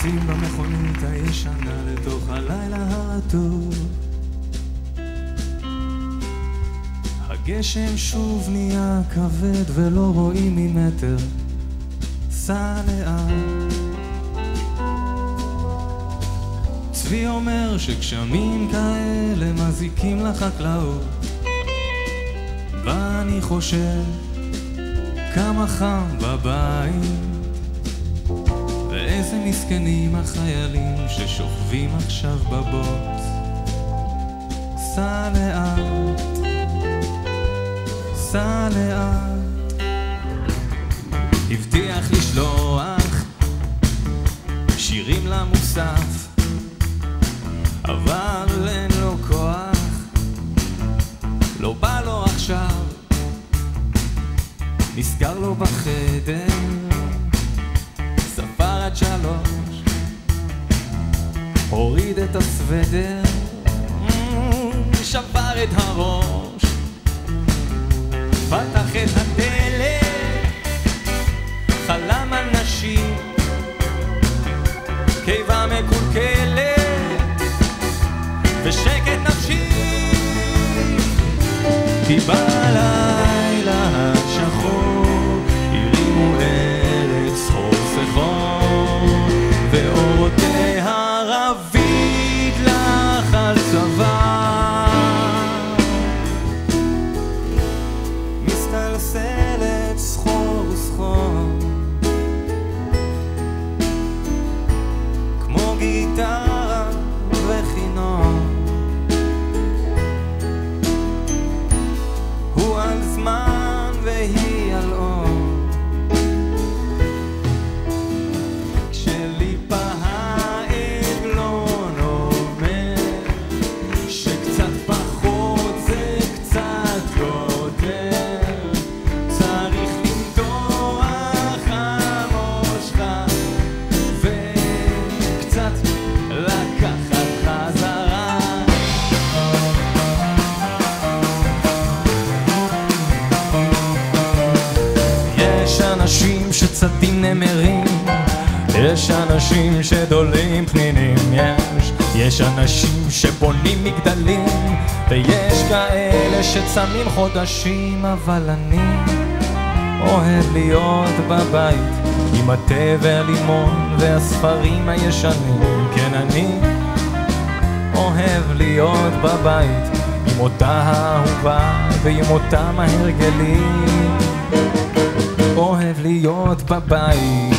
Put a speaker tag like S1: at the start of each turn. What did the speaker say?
S1: נוסעים במכונית הישנה לתוך הלילה הרטוב. הגשם שוב נהיה כבד ולא רואים ממטר, סע לאט. צבי אומר שגשמים כאלה מזיקים לחקלאות, ואני חושב כמה חם בבית, ואיזה מסכנים החיילים ששוכבים עכשיו בבוץ. סע לאט, סע לאט. הבטיח לשלוח שירים למוסף, אבל אין לו כוח, לא בא לו עכשיו. נסגר לו בחדר, ספר עד 3, הוריד את הסוודר, שבר את הראש, פתח את הדלת, חלם על נשים, קיבה מקולקלת ושקט נפשי. כי בלילה השחור הרימו ארץ חוף וחור, ואורותיה רביד לך על צוואר, מסתלסלת סחור וסחור כמו גיטרה וכינור. הוא על זמן והיא על אור, כשליפה העגלון אומר שקצת פחות זה קצת יותר, צריך למתוח המושך וקצת לקחת חזרה. יש אנשים שצדים נמרים, יש אנשים שדולים פנינים, יש אנשים שבונים מגדלים, ויש כאלה שצמים חודשים. אבל אני אוהב להיות בבית עם התה והלימון והספרים הישנים. כן, אני אוהב להיות בבית עם אותה האהובה ועם אותם ההרגלים. אוהב להיות בבית